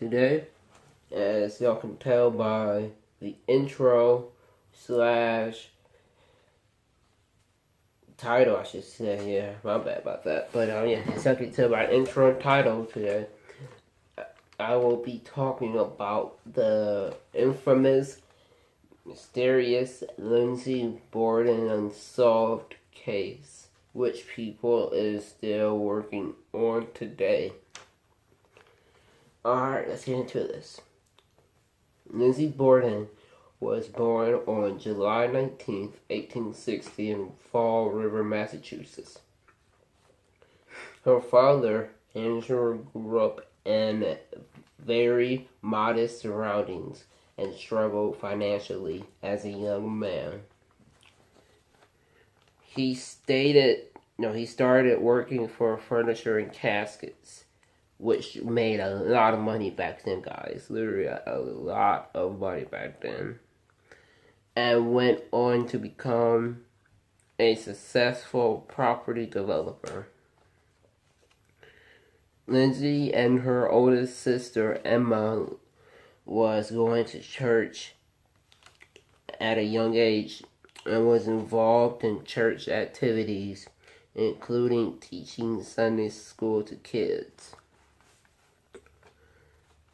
today. As y'all can tell by the intro slash title, I should say. Yeah, my bad about that. But yeah, as y'all can tell by intro and title today, I will be talking about the infamous, mysterious Lizzie Borden unsolved case, which people is still working on today. Alright, let's get into this. Lizzie Borden was born on July 19th, 1860 in Fall River, Massachusetts. Her father, Andrew, grew up in very modest surroundings and struggled financially as a young man. He started working for furniture and caskets, which made a lot of money back then, guys. Literally a lot of money back then. And went on to become a successful property developer. Lizzie and her oldest sister, Emma, was going to church at a young age and was involved in church activities, including teaching Sunday school to kids.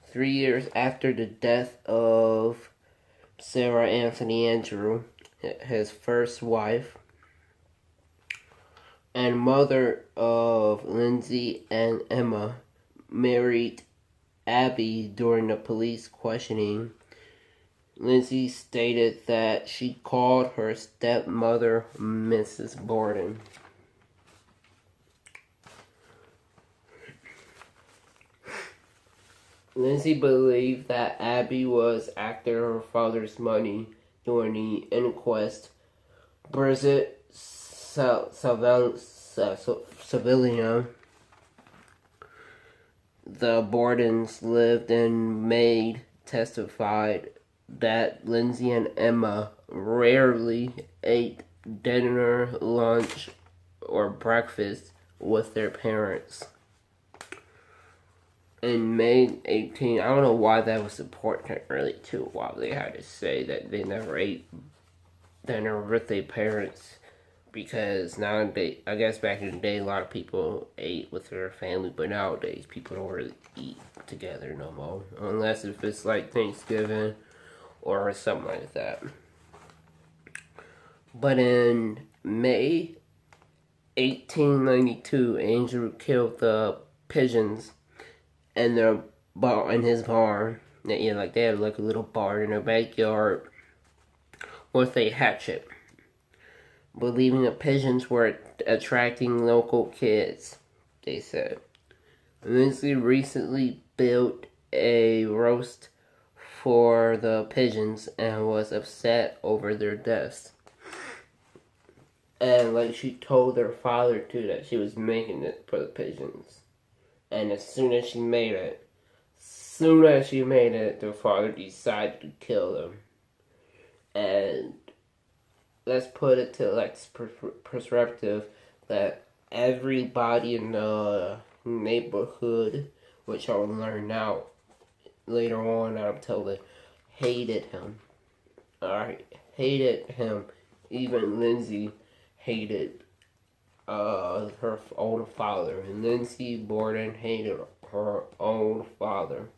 3 years after the death of Sarah Anthony Andrew, his first wife, and mother of Lizzie and Emma, married Abby during the police questioning, Lizzie stated that she called her stepmother Mrs. Borden. Lizzie believed that Abby was after her father's money during the inquest. Bridget Civilian, the Bordens lived in Maine, testified that Lizzie and Emma rarely ate dinner, lunch, or breakfast with their parents. In May 18, I don't know why that was important really too, why they had to say that they never ate dinner with their parents, because nowadays, I guess back in the day, a lot of people ate with their family, but nowadays people don't really eat together no more, unless if it's like Thanksgiving or something like that. But in May 1892, Andrew killed the pigeons in his barn. Yeah, like they had like a little barn in their backyard with a hatchet, believing the pigeons were attracting local kids, they said. Lizzie recently built a roast for the pigeons and was upset over their deaths. And like she told their father too that she was making it for the pigeons. And as soon as she made it, their father decided to kill them. And let's put it to like perspective that everybody in the neighborhood, which I'll learn now later on, I'm told, hated him. Alright, hated him. Even Lizzie hated her own father, and Lizzie Borden hated her own father.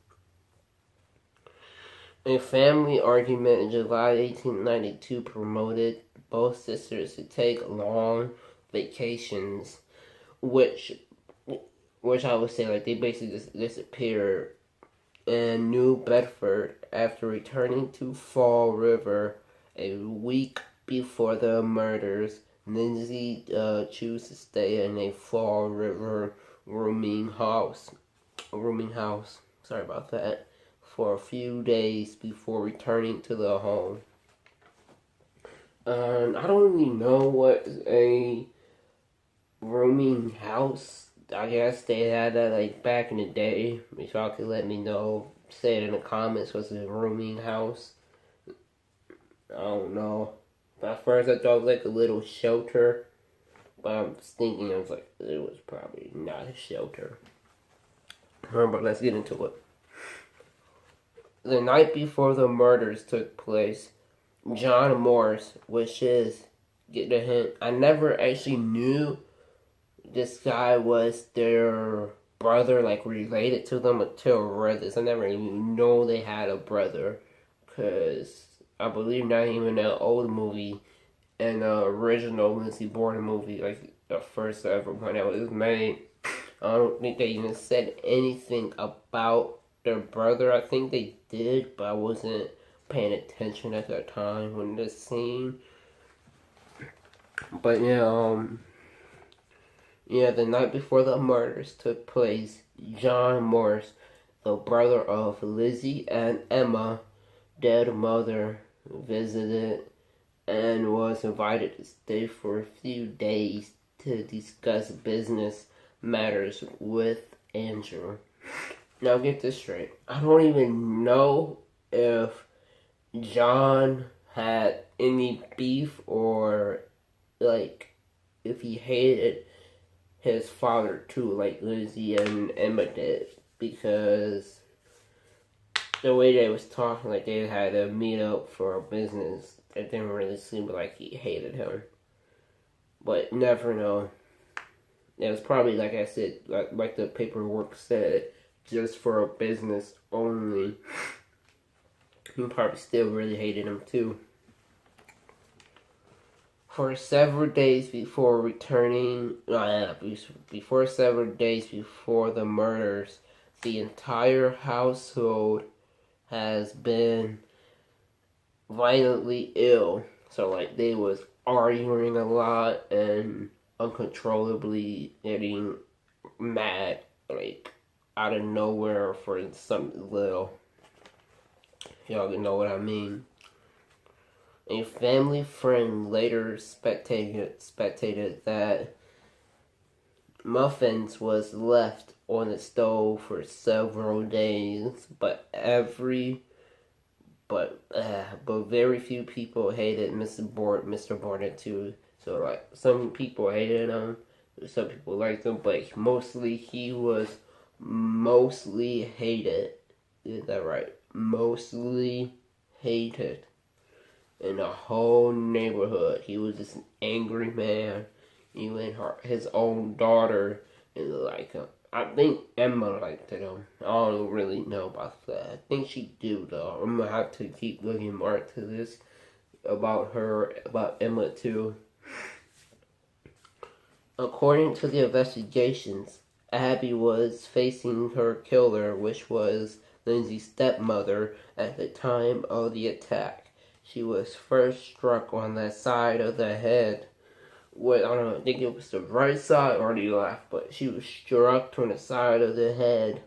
A family argument in July 1892 promoted both sisters to take long vacations, which I would say like they basically just disappeared in New Bedford after returning to Fall River a week before the murders. Lizzie chose to stay in a Fall River rooming house. Sorry about that. For a few days before returning to the home. I don't really know what a rooming house. I guess they had that like back in the day. If y'all could let me know, say it in the comments. What's a rooming house? I don't know. At first I thought it was like a little shelter, but I was thinking it was probably not a shelter. But let's get into it. the night before the murders took place, John Morse, which is, get the hint, I never actually knew this guy was their brother, like related to them until I read this. I never even know they had a brother, because I believe not even an old movie, an original Lizzie Borden movie, like the first ever one that was made. I don't think they even said anything about their brother. I think they did, but I wasn't paying attention at that time when this scene. But yeah, the night before the murders took place, John Morse, the brother of Lizzie and Emma, dead mother, visited and was invited to stay for a few days to discuss business matters with Andrew. Now get this straight. I don't even know if John had any beef or like if he hated his father too, like Lizzie and Emma did, because the way they was talking, like they had a meet up for a business, it didn't really seem like he hated him. But never know. It was probably, like I said, like the paperwork said, just for a business only. He probably still really hated him too. For several days before several days before the murders, the entire household has been violently ill. So like they was arguing a lot and uncontrollably getting mad, like out of nowhere for something little. Y'all know what I mean. A family friend later spectated that muffins was left on the stove for several days, but very few people hated Mr. Borden too. So like some people hated him, some people liked him, but he was mostly hated. Is that right? Mostly hated in the whole neighborhood. He was just an angry man. Even his own daughter is like him. I think Emma liked him. I don't really know about that. I think she do though. I'm gonna have to keep looking more into this about Emma too. According to the investigations, Abby was facing her killer, which was Lindsay's stepmother, at the time of the attack. She was first struck on the side of the head. I don't know, I think it was the right side or the left, but she was struck on the side of the head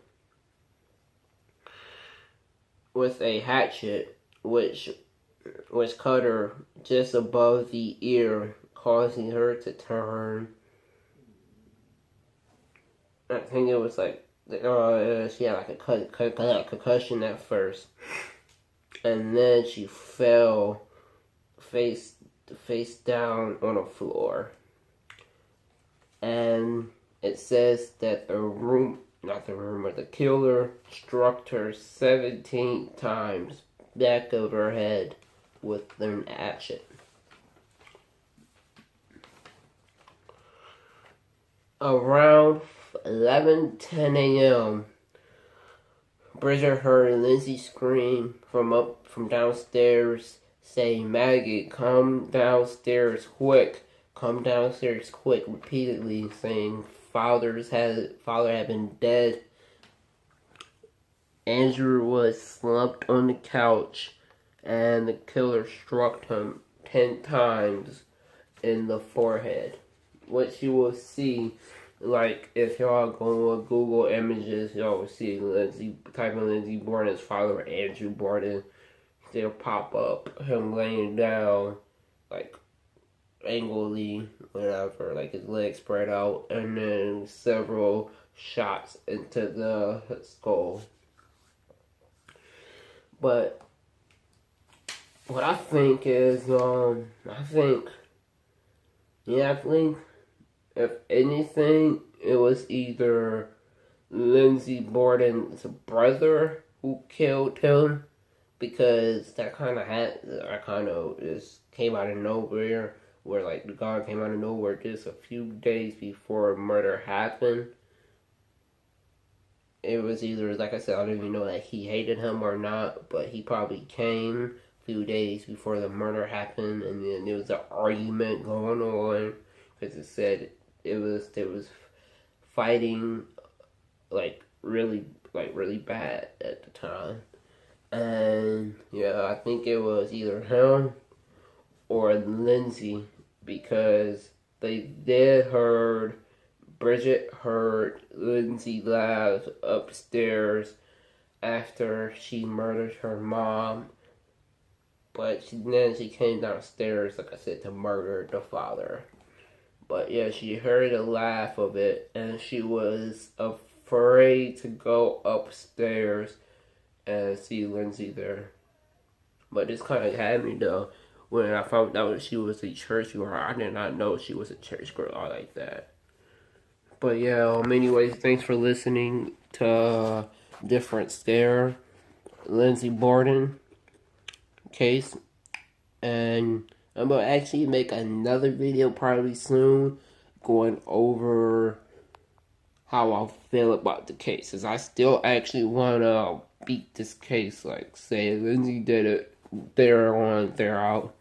with a hatchet, which cut her just above the ear, causing her to turn. I think it was like she had like a concussion at first, and then she fell face down on the floor. And it says that the killer struck her 17 times back of her head with an hatchet. Around 11:10 a.m., Bridget heard Lizzie scream from downstairs, saying, "Maggie, come downstairs quick! Come downstairs quick!" repeatedly, saying father had been dead. Andrew was slumped on the couch, and the killer struck him 10 times in the forehead, which you will see. Like, if y'all go on Google Images, y'all will see type in Lizzie Borden's father, Andrew Borden. They'll pop up him laying down, like, angrily, whatever, like his legs spread out, and then several shots into the skull. But what I think is, I think if anything, it was either Lizzie Borden's brother who killed him, because that kind of just came out of nowhere, where like the guy came out of nowhere just a few days before murder happened. It was either, like I said, I don't even know that he hated him or not, but he probably came a few days before the murder happened, and then there was an argument going on because it said there was fighting really bad at the time. And yeah, I think it was either him or Lindsay, because Bridget heard Lindsay laugh upstairs after she murdered her mom, but then she came downstairs, like I said, to murder the father. But yeah, she heard a laugh of it, and she was afraid to go upstairs and see Lindsay there. But this kind of had me though, when I found out she was a church girl. I did not know she was a church girl like that. But yeah, anyways, thanks for listening to Different Scare, Lizzie Borden case. And I'm going to actually make another video probably soon going over how I feel about the case. Cause I still actually want to beat this case. Like, say Lindsay did it, they're on, they're out.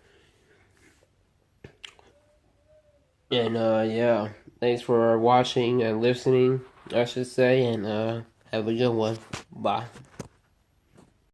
And yeah, thanks for watching and listening, I should say, and have a good one. Bye.